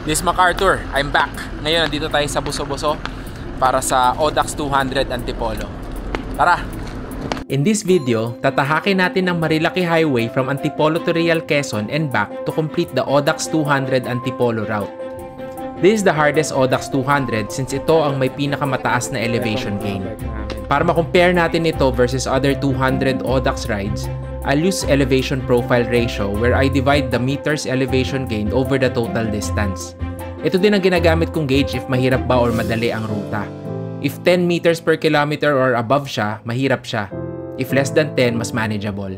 This is MacArthur, I'm back. Ngayon, nandito tayo sa Buso-Buso para sa Audax 200 Antipolo. Tara! In this video, tatahakin natin ang Marilaki Highway from Antipolo to Real Quezon and back to complete the Audax 200 Antipolo route. This is the hardest Audax 200 since ito ang may pinakamataas na elevation gain. Para ma-compare natin ito versus other 200 Audax rides, I'll use elevation profile ratio where I divide the meters elevation gained over the total distance. Ito din ang ginagamit kong gauge if mahirap ba or madali ang ruta. If 10 meters per kilometer or above siya, mahirap siya. If less than 10, mas manageable.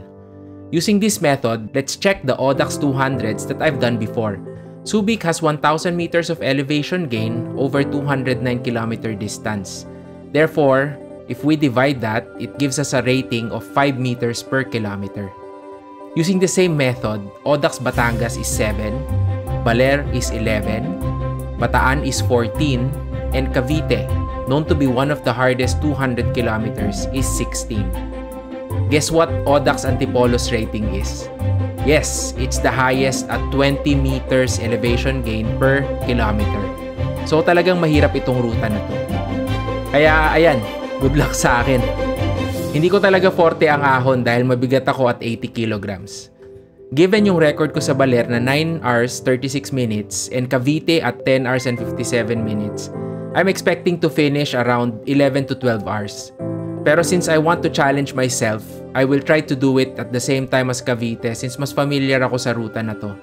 Using this method, let's check the Audax 200s that I've done before. Subic has 1,000 meters of elevation gain over 209 kilometer distance. Therefore, if we divide that, it gives us a rating of 5 meters per kilometer. Using the same method, Audax Batangas is 7, Baler is 11, Bataan is 14, and Cavite, known to be one of the hardest 200 kilometers, is 16. Guess what Audax Antipolo's rating is? Yes, it's the highest at 20 meters elevation gain per kilometer. So talagang mahirap itong ruta na to. Kaya ayan, good luck sa akin. Hindi ko talaga forte ang ahon dahil mabigat ako at 80 kilograms. Given yung record ko sa Baler na 9 hours 36 minutes and Cavite at 10 hours and 57 minutes, I'm expecting to finish around 11 to 12 hours. Pero since I want to challenge myself, I will try to do it at the same time as Cavite since mas familiar ako sa ruta na to.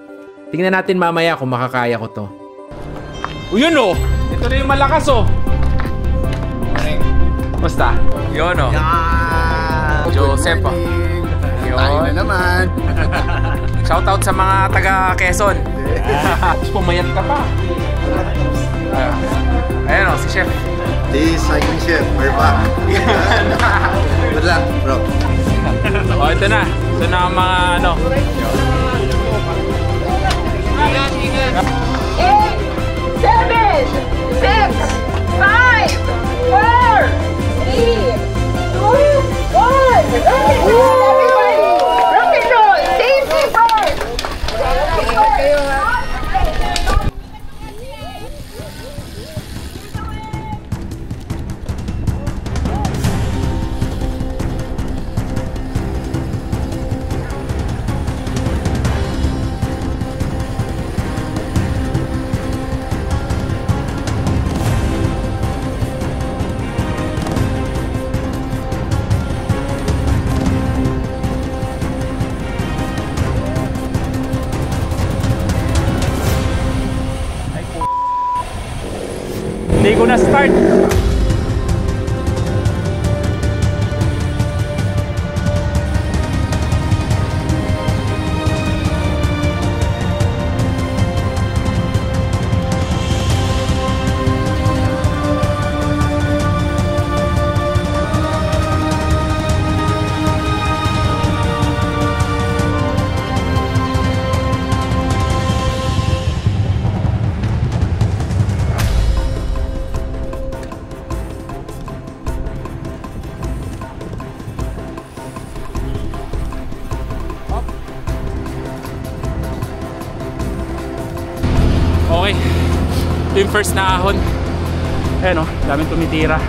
Tingnan natin mamaya kung makakaya ko to. Yun oh! Ito na yung malakas oh! Basta? Yun o. Joseph o. Tayo na naman. Shoutout sa mga taga Quezon. Pumayat ka pa. Ayan o, si Chef. This cycling chef, we're back. Good luck, bro. O, ito na. Ito na ang mga ano. 8, 7, 6, 5, 4, 3, 2, 1. Everybody! Rock and roll! Safety first! Hindi ko na start. Okay, ito yung first na ahon. Ayan o, daming tumitira.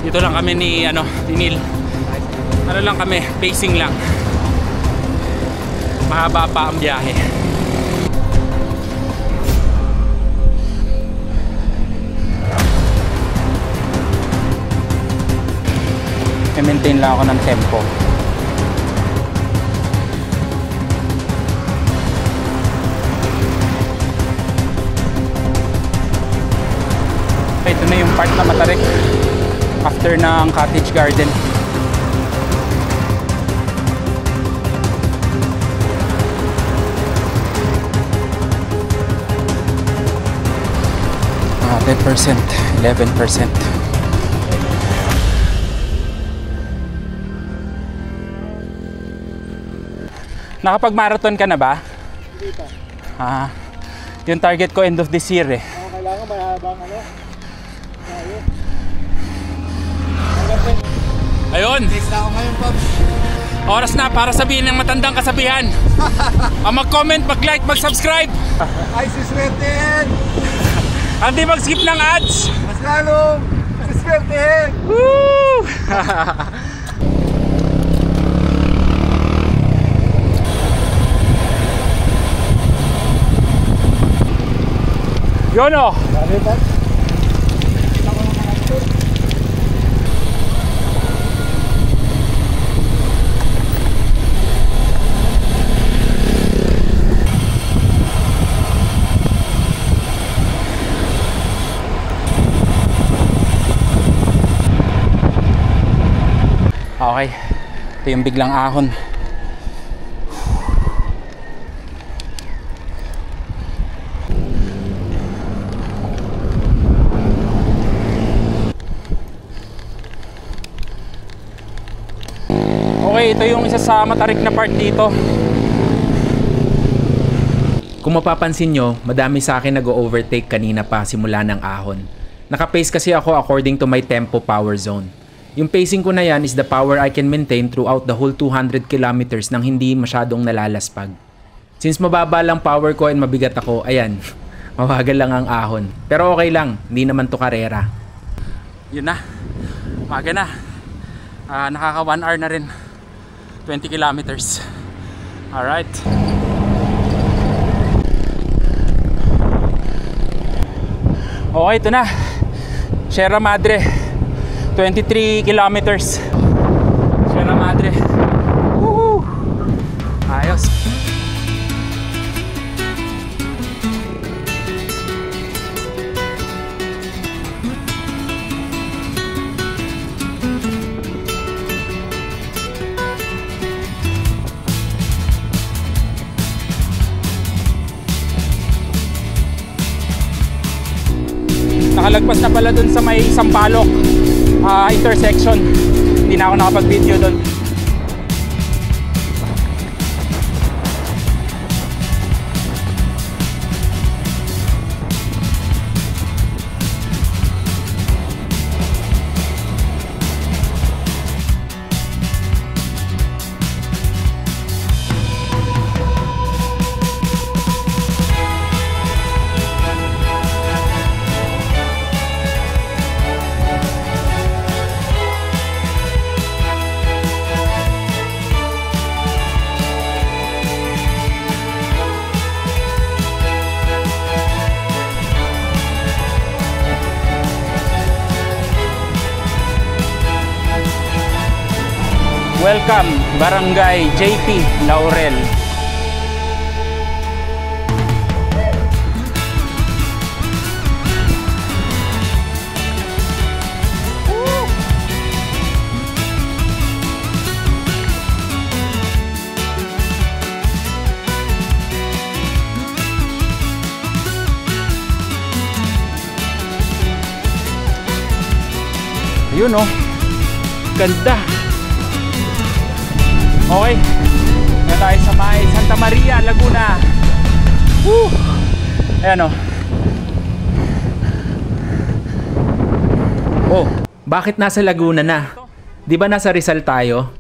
Dito lang kami ni Neil. Ano lang kami, pacing lang. Mahaba pa ang biyahe. I-maintain lang ako ng tempo. Ito na yung part na matarik after ng cottage garden. Ah, 10%, 11%. Nakapag-marathon ka na ba? Hindi pa. Ah, yung target ko end of this year eh. Kailangan mahabang Ayun! Next na ako ngayon, Pops. Oras na para sabihin ng matandang kasabihan. Mag-comment, mag-like, mag-subscribe. Ay, siswertehin! Hindi mag-skip ng ads. Mas lalong siswertehin! Woo! Yun o. Okay, ito yung biglang ahon. Okay, ito yung isa sa matarik na part dito. Kung mapapansin nyo, madami sa akin nag-overtake kanina pa simula ng ahon. Naka-pace kasi ako according to my tempo power zone. Yung pacing ko na yan is the power I can maintain throughout the whole 200 kilometers nang hindi masyadong nalalaspag. Since mababa lang power ko and mabigat ako, ayan, mabagal lang ang ahon. Pero okay lang, hindi naman to karera. Yun na, maga na. Nakaka 1 hour na rin. 20 kilometers. Alright. Okay, ito na. Sierra Madre. 23 kilometers. Sierra Madre. Woohoo! Ayos. Nakalagpas na pala dun sa may Sampaloc intersection. Hindi na ako nakapag-video dun. Welcome, Barangay JP Laurel. Ayun oh, ganda. Okay, na tayo sa may Santa Maria, Laguna. Woo! Ayan o. Oh, bakit nasa Laguna na? Di ba nasa Rizal tayo?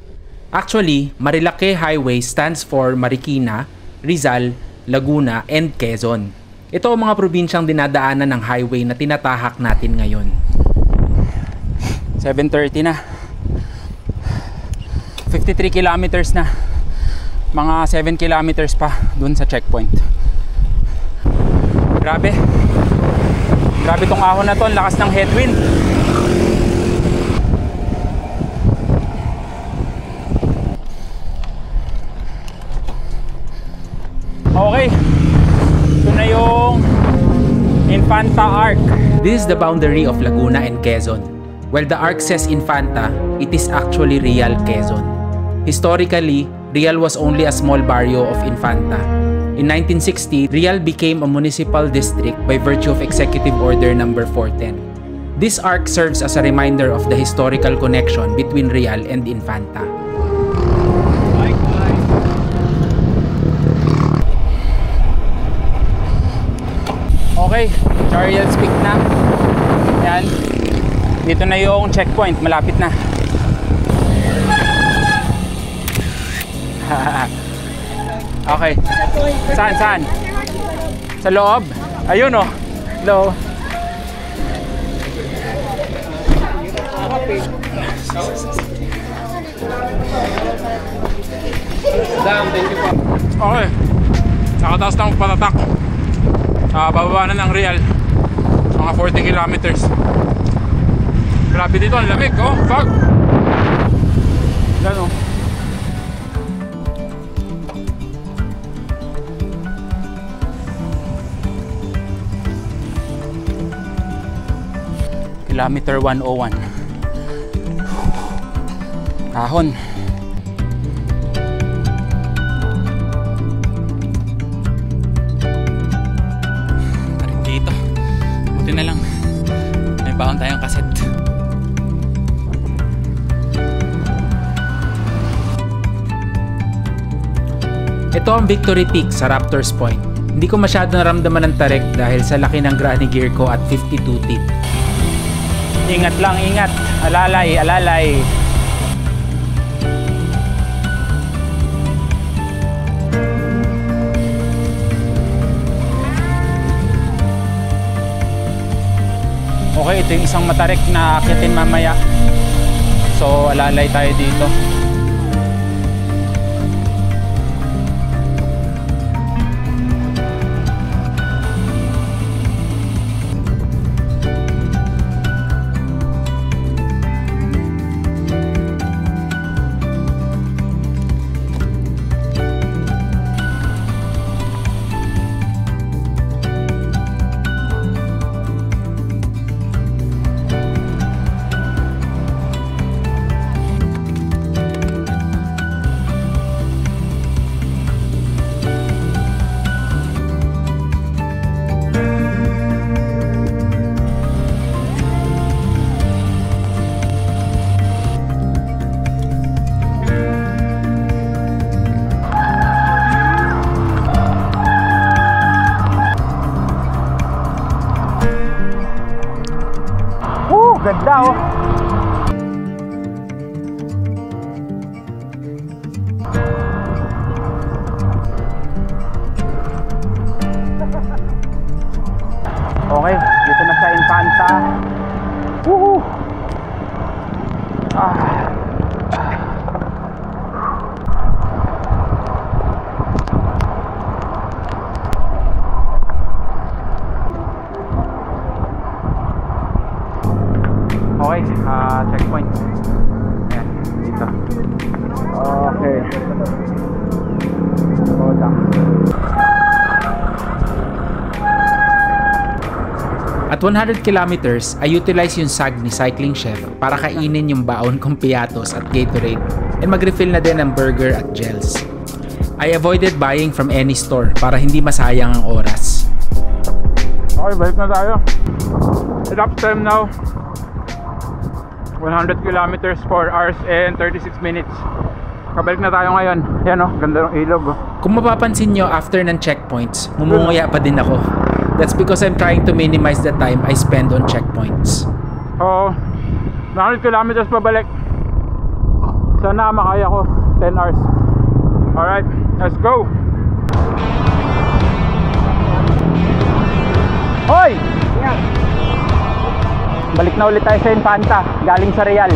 Actually, Marilake Highway stands for Marikina, Rizal, Laguna, and Quezon. Ito ang mga probinsyang dinadaanan ng highway na tinatahak natin ngayon. 7:30 na. 53 kilometers na. Mga 7 kilometers pa dun sa checkpoint. Grabe. Grabe tong ahon na to. Ang lakas ng headwind. Okay. Ito na yung Infanta Arc. This is the boundary of Laguna and Quezon. While the arc says Infanta, it is actually Real Quezon. Historically, Real was only a small barrio of Infanta. In 1960, Real became a municipal district by virtue of Executive Order No. 410. This arc serves as a reminder of the historical connection between Real and Infanta. Okay, Chariot's Peak na. Yan. Dito na yung checkpoint, malapit na. Okay. Saan? Sa loob? Ayun oh. Hello. Okay. Nakataas na patatak. Bababa na ng Real. Mga 40 kilometers. Grabe dito, ang lamig. Oh, fuck. Yan oh. Kilometer 101. Ahon. Tarik dito. Buti na lang may baon tayong kaset. Ito ang Victory Peak sa Raptors Point. Hindi ko masyado naramdaman ng tarik dahil sa laki ng granny gear ko at 52 teeth. Ingat lang, ingat. Alalay, alalay. Okay, ito yung isang matarik na akitin mamaya. So, alalay tayo dito. Ganda oh. Okay, dito na sa Infanta. Woohoo! Okay, checkpoint. Ayan, dito. Okay. Hold on. At 100 kilometers, I utilize yung sag ni Cycling Chef para kainin yung baon kong Piatos at Gatorade and mag-refill na din ng burger at gels. I avoided buying from any store para hindi masayang ang oras. Okay, balik na tayo. Stop time now. 100 kilometers, 4 hours and 36 minutes. Kabalik na tayo ngayon. Yan oh, ganda ng ilog oh. Kung mapapansin nyo, after ng checkpoints, mumunguya pa din ako. That's because I'm trying to minimize the time I spend on checkpoints. Oo, 100 kilometers pabalik. Sana makaya ko 10 hours. Alright, let's go. Hoy! Yeah. Balik na ulit tayo sa Infanta, galing sa Real.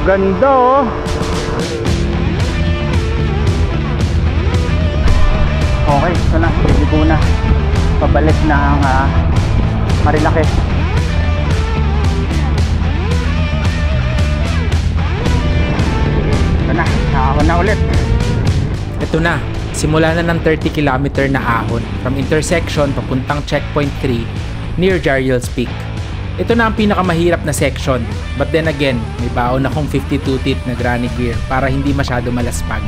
Ganda oh. Okay, ito na, ligo na. Pabalik na ang Marilaki. Ito na, ahon na ulit. Ito na, simula na ng 30 kilometer na ahon from intersection papuntang checkpoint 3 near Jariel's Peak. Ito na ang pinakamahirap na section, but then again, may baon akong 52 teeth na granny gear para hindi masyado malaspag.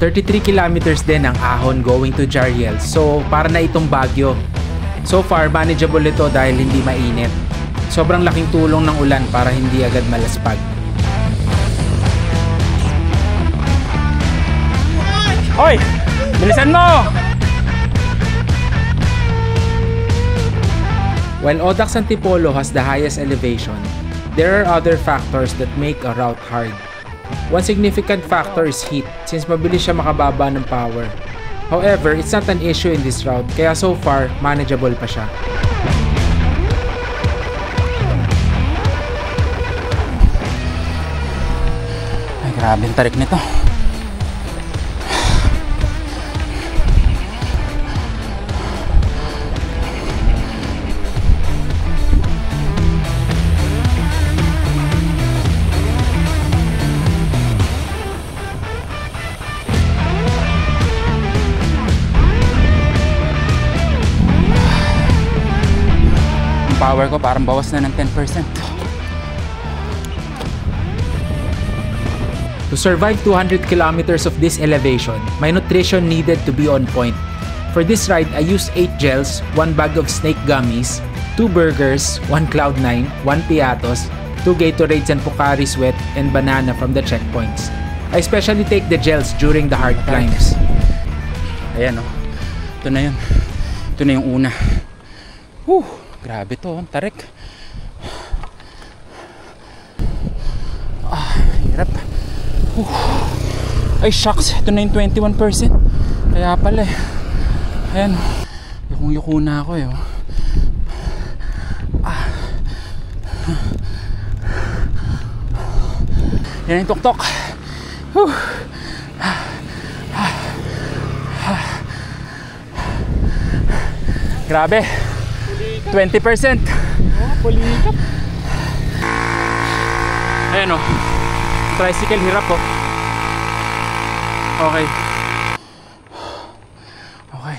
...33 kilometers din ang ahon going to Jariel, so para na itong Baguio. So far, manageable ito dahil hindi mainit. Sobrang laking tulong ng ulan para hindi agad malaspag. Hoy! Bilisan mo! While Audax Antipolo has the highest elevation, there are other factors that make a route hard. One significant factor is heat, since mabilis siya makababa ng power. However, it's not an issue in this route, kaya so far, manageable pa siya. Ay, grabe ang tarik nito. Power ko parang bawas na ng 10%. To survive 200 kilometers of this elevation, my nutrition needed to be on point. For this ride, I used 8 gels, 1 bag of snake gummies, 2 burgers, 1 Cloud9, 1 Piatos, 2 Gatorades and Pocari Sweat, and banana from the checkpoints. I especially take the gels during the hard climbs. Ayan o. Ito na yun. Ito na yung una. Grabe to, ang tarik. Hirap. Ay shucks, ito na yung 21%. Kaya pala eh. Ayan, yukong-yuko na ako eh. Yan yung tuktok. Grabe. 20%. Pulikat. Ayan o. Tricycle, hirap o. Okay. Okay.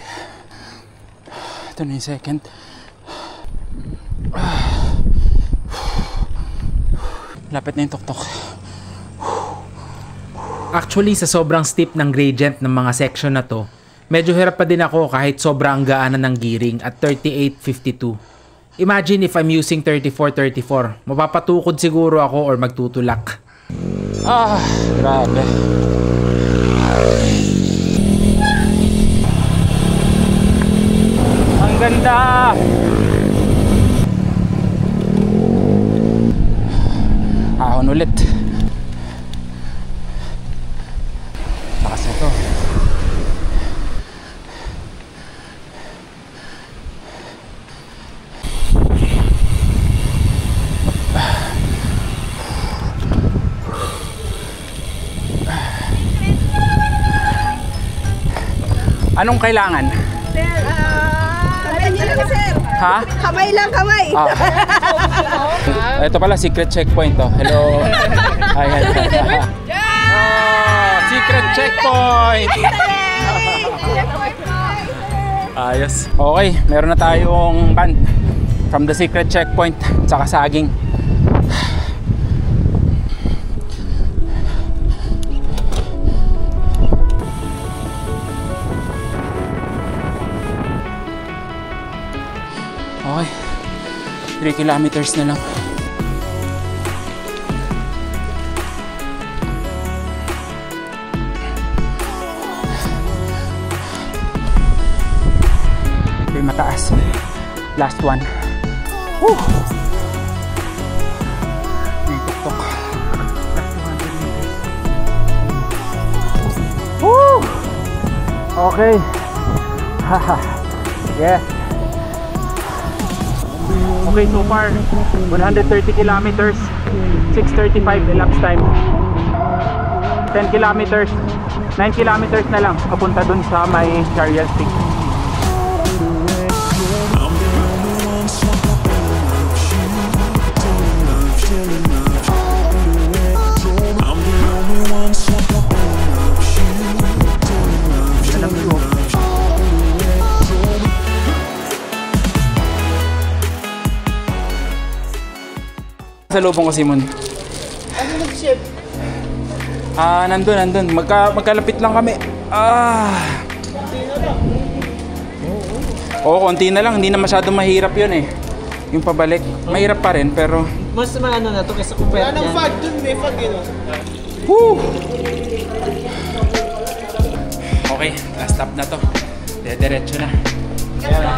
Ito na yung second. Lapit na yung tuktok. Actually, sa sobrang steep ng gradient ng mga section na to, medyo hirap pa din ako kahit sobrang gaanan ng gearing at 38.52. Imagine if I'm using 34.34. Mapapatukod siguro ako or magtutulak. Grabe. Ang ganda! Ahon ulit. Lakas na ito. Anong kailangan? Sir, kamay niyo lang, sir. Ha? Kamay lang, kamay. Ito pala, secret checkpoint to. Hello. Ayan. Secret checkpoint. Ayos. Okay, meron na tayong band from the secret checkpoint. Tsaka saging. Okay, 3 kilometers na lang. Ito yung mataas. Last one. Woo! May tuktok. Last 200 meters. Woo! Okay. Haha. Yes. Okay, so far 130 kilometers, 6:35 elapsed time. 10 kilometers, 9 kilometers na lang papunta dun sa may Chariot Peak. Sa lubong ko, Simon. Ano nag-ship? Nandun. Magkalapit lang kami. Oo, konti na lang. Hindi na masyadong mahirap yun eh. Yung pabalik. Mahirap pa rin, pero... Mas maano na to kaysa compare Anong fag dun? May fag yun. Woo! Okay, last stop na to. Diretso na. Ayan.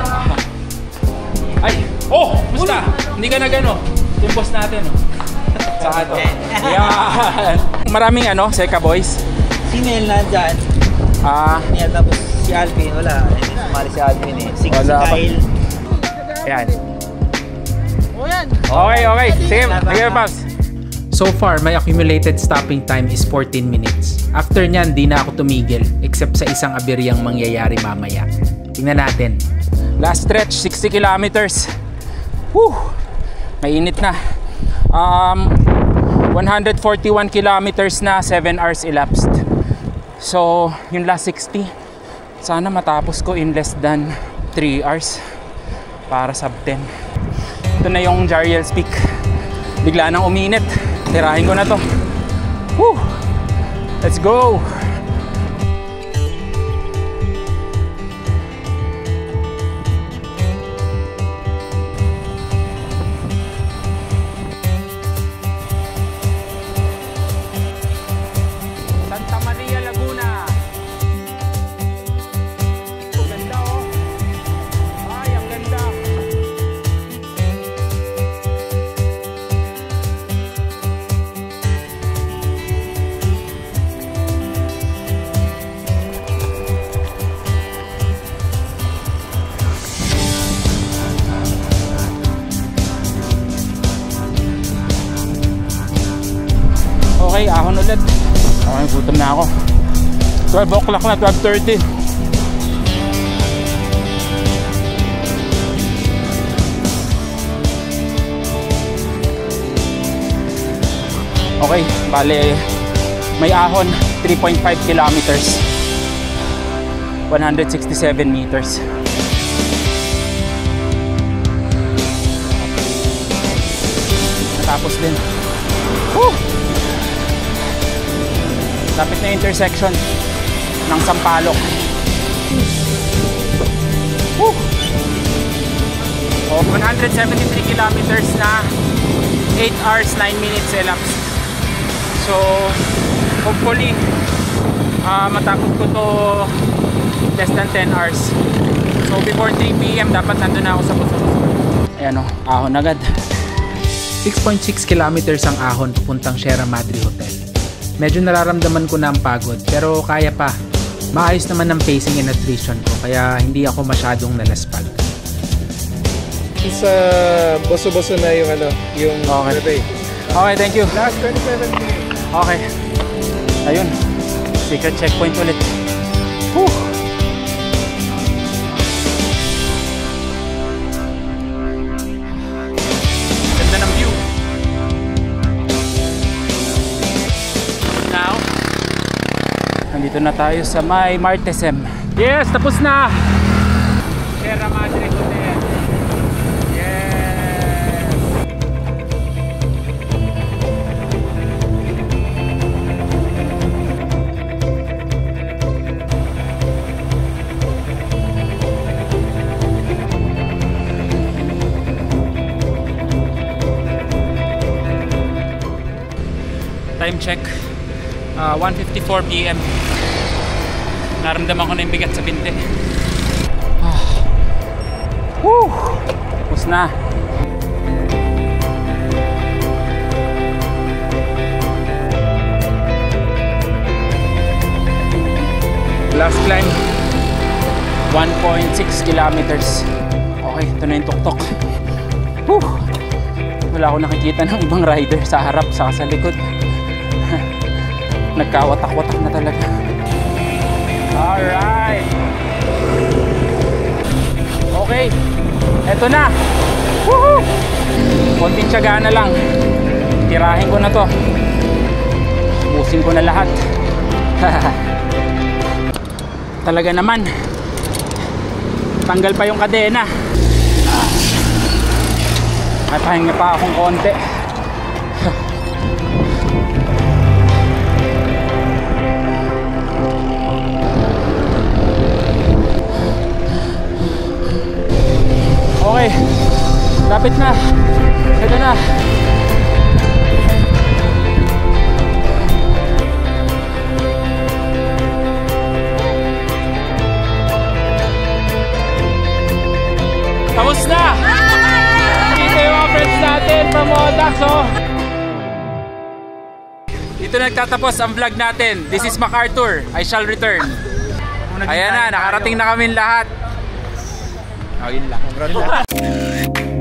Ay! Oh! Musta? Hindi ka na gano. Yung boss natin, oh. Saka to. Yan. Maraming Seca boys. Si Nel nandyan. Yan, tapos si Alvin, wala. Hindi sumali si Alvin eh. Si Kyle. Ayan. Okay. Sige, Pops. So far, my accumulated stopping time is 14 minutes. After nyan, di na ako tumigil except sa isang aberyang mangyayari mamaya. Tingnan natin. Last stretch, 60 kilometers. Woo! Mainit na. 141 kilometers na, 7 hours elapsed. So, yung last 60, sana matapos ko in less than 3 hours para sub 10. Ito na yung Jariel's Peak. Bigla nang uminit. Tirahin ko na to. Woo! Let's go! Santa Maria, Laguna. Ang ganda, oh. Ay, ang ganda. Okay, ahon ulit. Okay, gutom na ako. 12 o'clock na, 12:30. Okay, bale may ahon, 3.5 kilometers. 167 meters. Natapos din. Woo! Lapit na intersection ng Sampaloc. Woo! Oh, 173 kilometers na 8 hours 9 minutes elapsed. So hopefully matapos ko to less than 10 hours. So before 3 PM dapat nandun na ako sa Buso-Buso. Ayan o, ahon agad. 6.6 kilometers ang ahon papuntang Sierra Madre Hotel. Medyo nararamdaman ko na ang pagod pero kaya pa. Maayos naman ang pacing and nutrition ko kaya hindi ako masyadong nalaspag. Sa boso-boso na yung yung Okay. Okay, thank you. Last 27 minutes. Okay. Ayun. Secret checkpoint ulit. Whew. Ganda ng view. Now, nandito na tayo sa may Martesem. Yes, tapos na. Sierra Madre Hotel. Yes. Time check. 1:54 PM. Naramdaman ko na yung bigat sa binte. Woo! Tapos na. Last climb 1.6 kilometers. Okay, ito na yung tuktok. Woo! Wala akong nakikita ng ibang rider sa harap saka sa likod. Nagkawatak-watak na talaga. Alright. Okay. Eto na. Woohoo! Konting tiyaga na lang. Tirahin ko na to. Ubusin ko na lahat. Talaga naman. Tanggal pa yung kadena. At pahinga pa akong konti. Okay, lapit na. Ito na. So, dito nagtatapos ang vlog natin. This is MacArthur. I shall return. Ayan na, nakarating na kami lahat. Oh, yun lang.